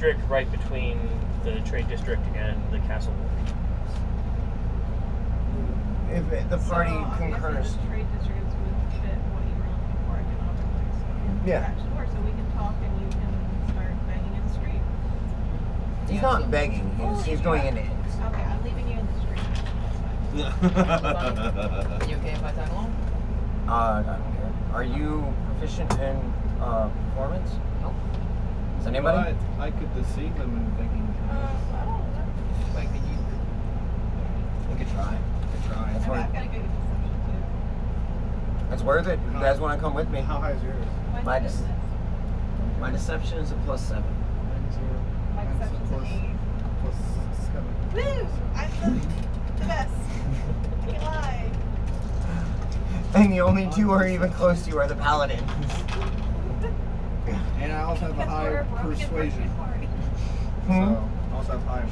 district right between the trade district and the castle. If the party concurs. The trade districts would fit what you were looking for economically. So Yeah. that should work. So we can talk and you can start begging in the street. He's not begging. He's going into it. Okay, I'm leaving you in the street. Are you okay if I tag along? I don't care. Are you proficient in performance? Nope. Is anybody? But I could deceive them in thinking. I don't know. Wait, could you? You could try. I That's mean, worth I've got a good perception too. That's worth it. You guys want to come with me? How high is yours? My deception is a +7. My perception's an 8. +7. Woo! I'm the best. I can lie. And the only two who are even close to you are the paladins. And I also have a Because high we're a broken persuasion. party. So I also have high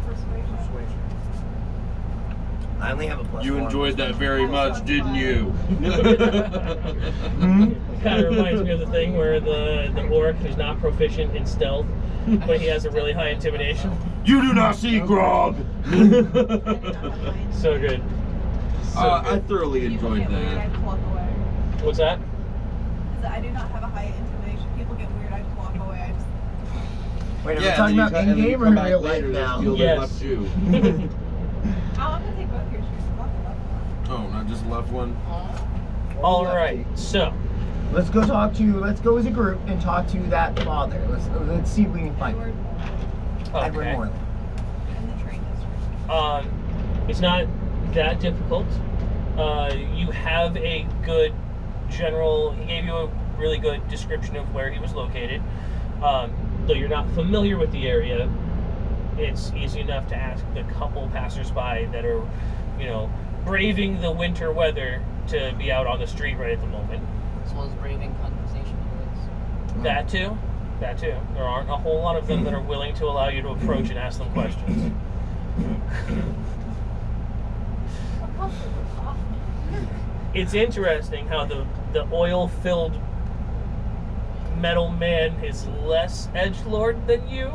Persuasion. persuasion. I only have a +1. You enjoyed that very much, didn't you? Kind of reminds me of the thing where the orc who's not proficient in stealth, but he has a really high intimidation. You do not see Grog! So good. I thoroughly People enjoyed get weird, I that. just walk away. What's that? Because I do not have a high intimidation. People get weird, I just walk away. I just... Wait, are we Yeah, talking and about then you in-game or come in back real life later, now? there's Yes. left you. Oh, I'm going to take both your shoes. Not the left one. Oh, not just left one? All right, so Let's go as a group and talk to that father. Let's see if we can find him. Edward okay. Morley. In the train district. It's not that difficult. You have a good general. He gave you a really good description of where he was located. Though you're not familiar with the area, it's easy enough to ask the couple passersby that are, braving the winter weather to be out on the street right at the moment. As well as braving conversation with. That too. There aren't a whole lot of them that are willing to allow you to approach and ask them questions. It's interesting how the oil-filled metal man is less edgelord than you.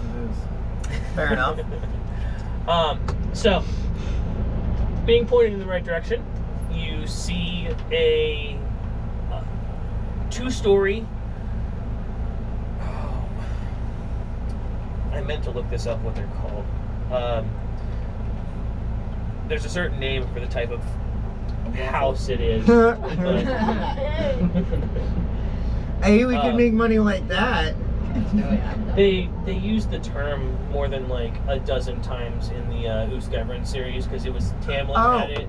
It is. Fair enough. So, being pointed in the right direction, you see a two-story. I meant to look this up, what they're called. There's a certain name for the type of house it is. But, Hey, we can make money like that. they use the term more than like a dozen times in the Oostgavren series because it was Tamlin had it.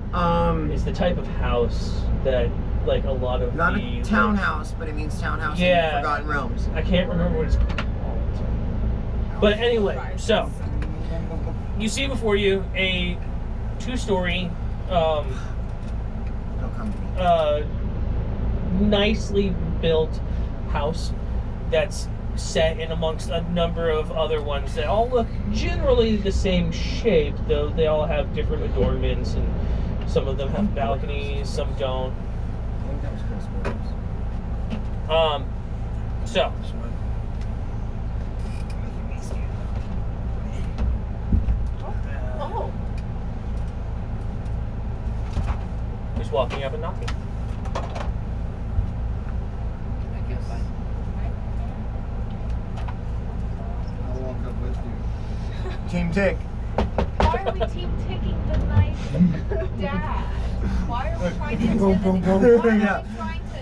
It's the type of house that like a lot of Not the a townhouse, but it means townhouse Yeah. in Forgotten Realms. I can't remember what it's called. But anyway, so you see before you a two-story, It'll come to me. nicely built house that's set in amongst a number of other ones that all look generally the same shape, though they all have different adornments, and some of them have balconies, some don't. I think that was Chris Williams. So Oh. who's walking up and knocking? I guess. I'll walk up with you. Team Tick. Why are we team ticking the night dad? Why are we trying to Boom, intimidate? boom, boom. Why are Yeah. we trying to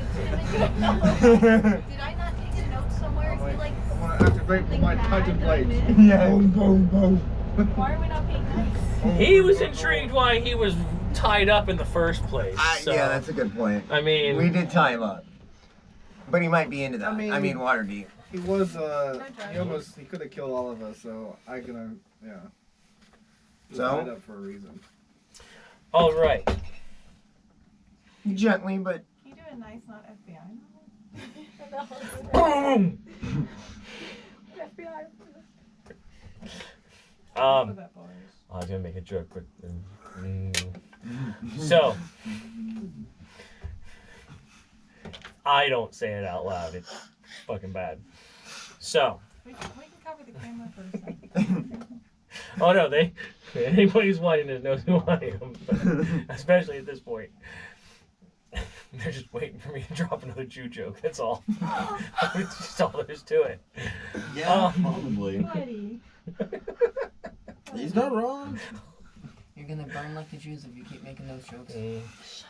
intimidate? Did I not take a note somewhere? Is he like I'm gonna activate something my bad contemplate. done in? Yeah. Boom, boom, boom. Why are we not being nice? He was intrigued why he was tied up in the first place. So, Yeah, that's a good point. I mean, We did tie him up. But he might be into that. I I mean- mean Waterdeep. He was he could have killed all of us, so I gonna Just So? tied up for a reason. all right. Gently, but Can you do a nice, not FBI? Boom. FBI. What that boys? I was gonna make a joke, but so I don't say it out loud. It's fucking bad. So, We can cover the camera for a second. oh no, anybody who's watching this knows who I am, but especially at this point. They're just waiting for me to drop another Jew joke. That's all. That's just all there is to it. Yeah, probably. Buddy. He's not wrong. You're gonna burn like the Jews if you keep making those jokes.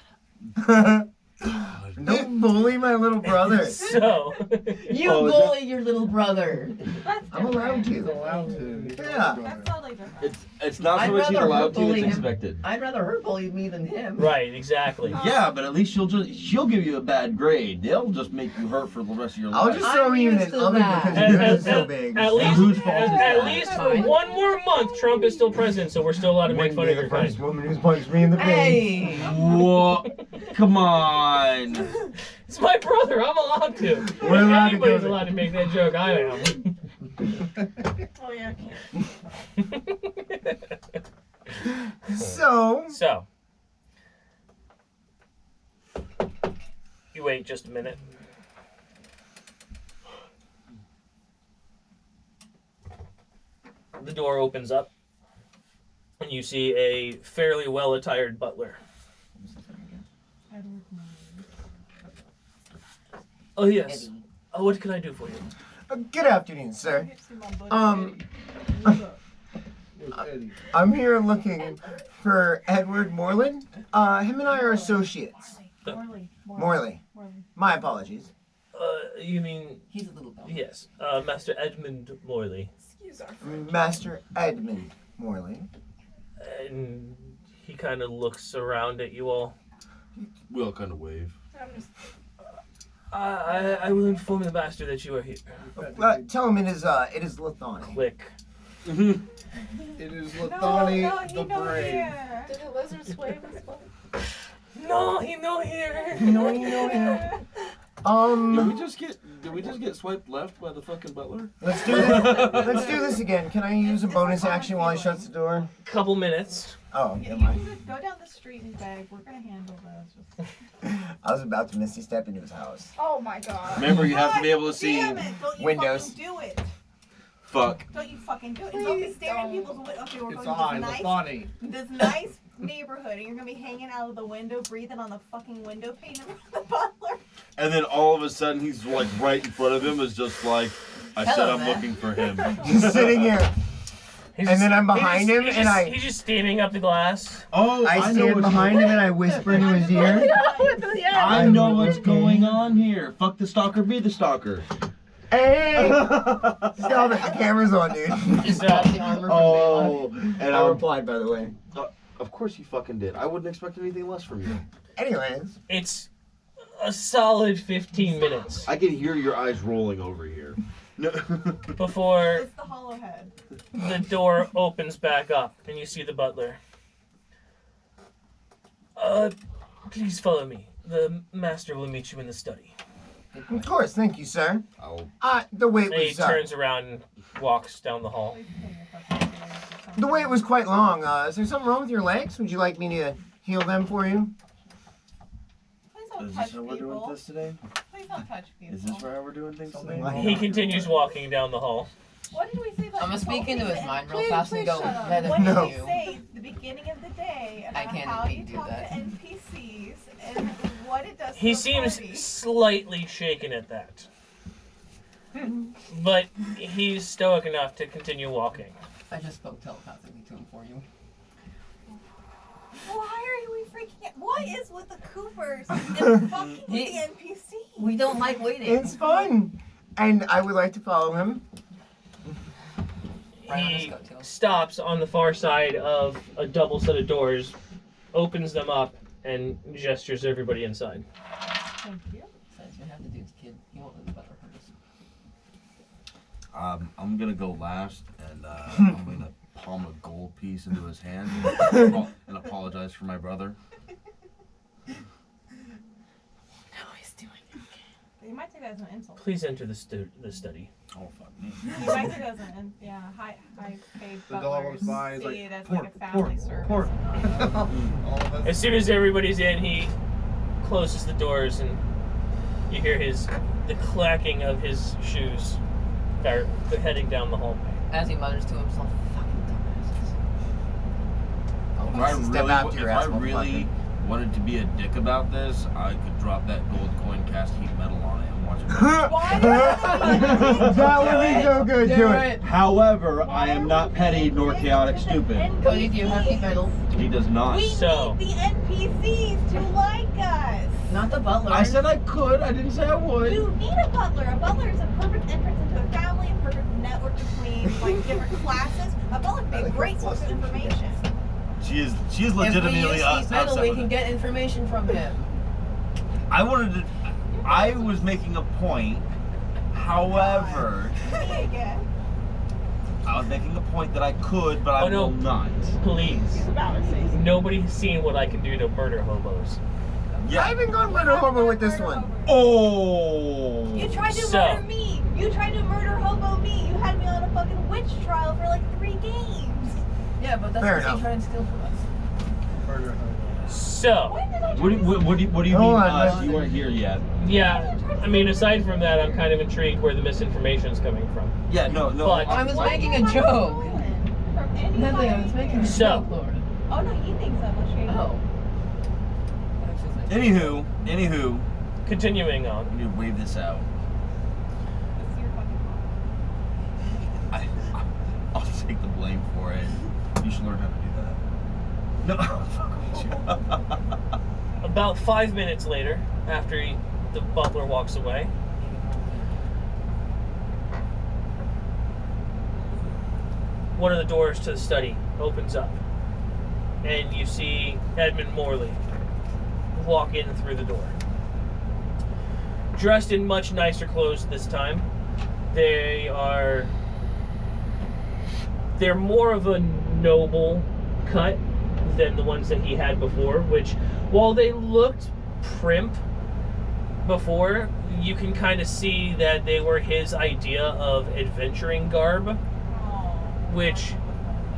Don't bully my little brother. So, You Oh, is bully your little brother. That's I'm allowed He's to. allowed to. He's Yeah. allowed That's to. totally different. It's not so I'd much he's rather allowed to, bully it's him. expected. I'd rather her bully me than him. right, exactly. Yeah, but at least she'll give you a bad grade. They'll just make you hurt for the rest of your I'll life. just throw I'm you in used an to oven that. because you're just so big. At least, Whose fault is at that? least for one more month, Trump is still president, so we're still allowed to make fun of your the first kind. woman who's punched me in the face. Hey! Whoa, come on. It's my brother. I'm allowed to. We're allowed to Anybody's go- allowed to make that joke. I am. Oh yeah. So, So, you wait just a minute. The door opens up, and you see a fairly well-attired butler. Oh yes. Eddie. Oh, what can I do for you? good afternoon, sir. Um. With Eddie. I'm here looking for Edward Moreland. Him and I are associates. Morley. My apologies. You mean He's a little dumb. yes, Master Edmund Morley, Excuse our Master Edmund Morley. and he kind of looks around at you all. We all kind of wave. I'm just I will inform the master that you are here. Tell him it is Lathani. Click. It is Lathani the Brave. here. Did the lizard sway as well? No, he no here. No, you know him. Did we just get swiped left by the fucking butler? Let's do this. Let's do this again. Can I use a bonus action while he shuts the door? Couple minutes. Oh, You never can mind. just go down the street and beg. We're gonna handle this. I was about to misty step into his house. Oh my god. Remember, you have to be able to see. Damn it! Don't you windows. fucking do it! Fuck. Don't you fucking do it! And don't be staring at people's windows. Okay, we're It's going I, to this nice, Lathani. this nice neighborhood, and you're gonna be hanging out of the window, breathing on the fucking window pane of the butler. And then all of a sudden, he's like right in front of him, is just like, I said Hello, I'm man. looking for him. Just sitting here. He's And then I'm he's behind just- him, he's and just- I- he's just steaming up the glass. Oh, I stand behind him and I whisper into his ear. I know what's going on here. Fuck the stalker, be the stalker. Hey! Stop it. The camera's on, dude. Just got the armor from Oh, and I I replied, by the way. Of course you fucking did. I wouldn't expect anything less from you. Anyways. It's a solid 15 minutes I can hear your eyes rolling over here. No. before It's the hollow head. the door opens back up and you see the butler. Please follow me. The master will meet you in the study. Of course, thank you, sir. I'll The wait And he was turns around and walks down the hall. the wait was quite long. Is there something wrong with your legs? Would you like me to heal them for you? Please don't touch people. today? Please don't touch people. how we're doing things Something like He continues walking down the hall. What did we say about I'm gonna speak into his Please, mind real please, fast and please go, shut up. let him What did No. we say at the beginning of the day I about can't how you do talk that. to NPCs and what it does to He the seems party? slightly shaken at that. But he's stoic enough to continue walking. I just spoke telepathically to him for you. Why are we freaking out? What is with the Coopers and fucking with the NPCs? We don't like waiting. It's fun. And I would like to follow him. Right on his He coattails. stops on the far side of a double set of doors, opens them up, and gestures everybody inside. Thank you. Besides, you have to do this, kid. He won't let the butler hurt us. I'm gonna go last, and I'm gonna palm a gold piece into his hand and apologize for my brother. No, he's doing it. You might take that as an insult. Please enter the study. Oh fuck me. You might take that as an high paid The dog walks butlers by, he's see like, it as pork, like a family pork, service. pork. All of us. As soon as everybody's in, he closes the doors, and you hear the clacking of his shoes start heading down the hallway. As he mutters to himself, fucking dumbasses. If I Step out to your ass, motherfucker. wanted to be a dick about this, I could drop that gold coin, cast heat metal on it, and watch it. Why did That would be so good. Do it. However, I am not petty nor chaotic stupid. Cody, do you have heat metal? He does not. We So- need the NPCs to like us. Not the butler. I said I could. I didn't say I would. You need a butler. A butler is a perfect entrance into a family, a perfect network between like different classes. A butler would be a great source of information. She is If we use legitimately heat metal, we can get information from him. I was making a point. However, Me again. I was making a point that I could, but I Oh, no. will not. Please. Nobody has seen what I can do to murder hobos. Yeah. I've been going murder hobo with this one. Oh. You tried to So- murder me. You tried to murder hobo me. You had me on a fucking witch trial for like 3 games. Yeah, but that's Fair what enough. he's trying to steal from us. Murder hobo. So, When did I try What do to you Hold mean on, us? let's- You weren't here yet. yeah, I mean, aside from that, I'm kind of intrigued where the misinformation's coming from. Yeah, no. But- I was Why making do a you have joke. stolen from anybody? Nothing, I was making a So- joke, Lord. Oh no, he thinks so much. Shane. Oh. Anywho, Continuing on. I need to wave this out. It's your fucking fault. I'll take the blame for it. You should learn how to do that. No, fuck you. About 5 minutes later, after the butler walks away, one of the doors to the study opens up, and you see Edmund Morley walk in through the door. Dressed in much nicer clothes this time. They're more of a noble cut than the ones that he had before, which, while they looked primp before, you can kind of see that they were his idea of adventuring garb, which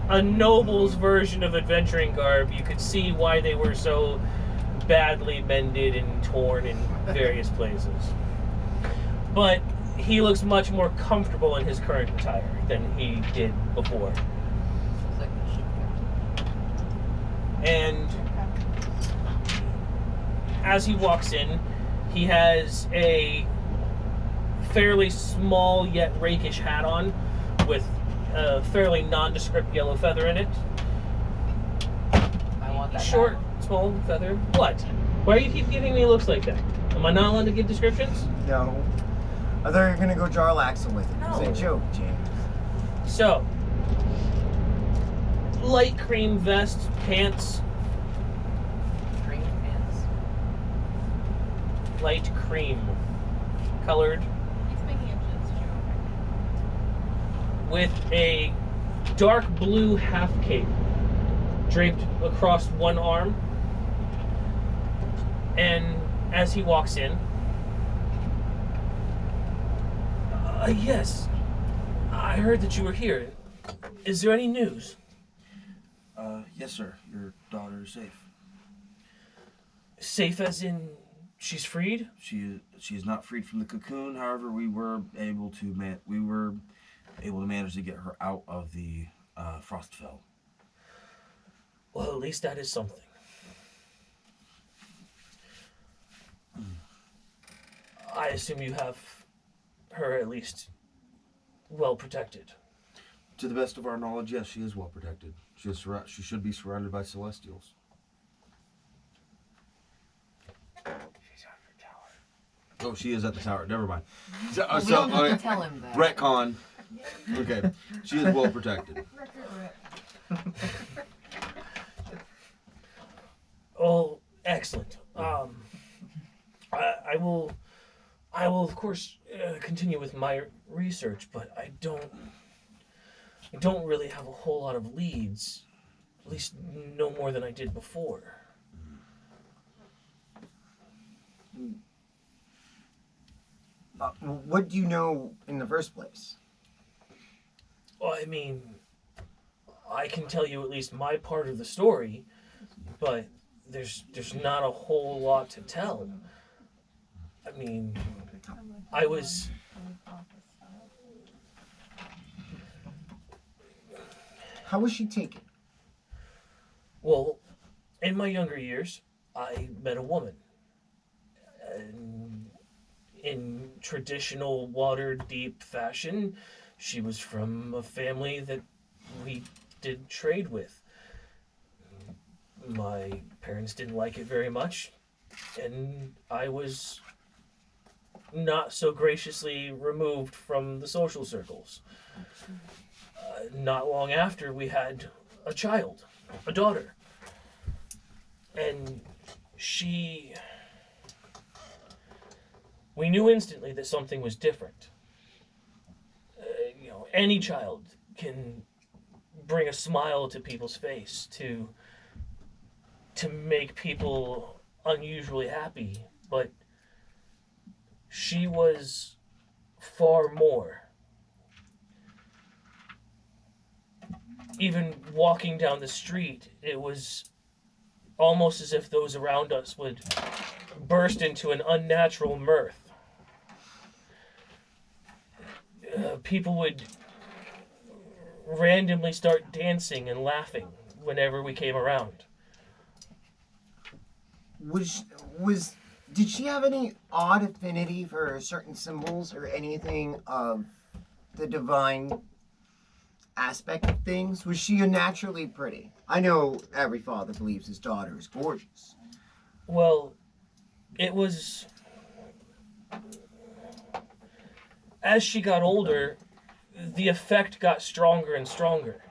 a noble's version of adventuring garb, you could see why they were so badly mended and torn in various places. But he looks much more comfortable in his current attire than he did before. Sounds like the ship captain. And as he walks in, he has a fairly small yet rakish hat on with a fairly nondescript yellow feather in it. I want that. Short, small feather. What? Why do you keep giving me looks like that? Am I not allowed to give descriptions? No. I thought you were gonna go Jarlaxle with it. It was No. a joke, James. So, light cream vest, pants, Green pants. light cream colored, He's making a jizz joke. with a dark blue half cape draped across one arm. And as he walks in, yes, I heard that you were here. Is there any news? Yes, sir. Your daughter is safe. Safe as in she's freed? She is not freed from the cocoon. However, we were able to manage to get her out of the Frostfell. Well, at least that is something. I assume you have her at least well protected. To the best of our knowledge, yes, she is well protected. She should be surrounded by Celestials. She's at her tower. Oh, she is at the tower. Never mind. We don't have to tell him that. Retcon. Okay, she is well protected. Oh, excellent. I will of course continue with my research, but I don't really have a whole lot of leads. At least no more than I did before. What do you know in the first place? Well, I mean, I can tell you at least my part of the story, but there's not a whole lot to tell. I mean, I was How was she taken? Well, in my younger years, I met a woman. And in traditional water-deep fashion, she was from a family that we did trade with. My parents didn't like it very much, and I was not so graciously removed from the social circles. Not long after, we had a child, a daughter. And we knew instantly that something was different. Any child can bring a smile to people's face, to make people unusually happy, but she was far more. Even walking down the street, it was almost as if those around us would burst into an unnatural mirth. People would randomly start dancing and laughing whenever we came around. Did she have any odd affinity for certain symbols or anything of the divine aspect of things? Was she naturally pretty? I know every father believes his daughter is gorgeous. Well, it was... As she got older, the effect got stronger and stronger.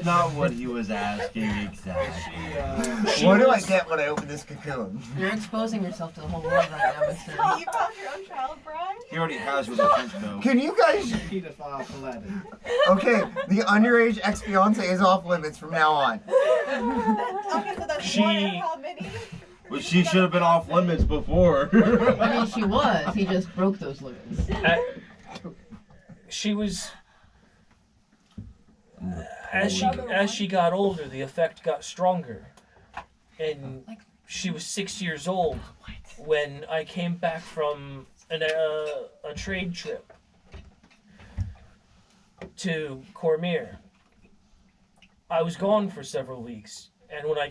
Not what he was asking exactly. What do I get when I open this cocoon? You're exposing yourself to the whole world right now, mister. You found your own child bride? He already has with a trench coat. Can you guys... Pedophile paladin. Okay, the underage ex-fiance is off limits from now on. Okay, so that's one out of how many? Well, she should have been off limits before. I mean, she was. He just broke those limits. She was... As she got older, the effect got stronger. And she was 6 years old when I came back from a trade trip to Cormier. I was gone for several weeks, and when I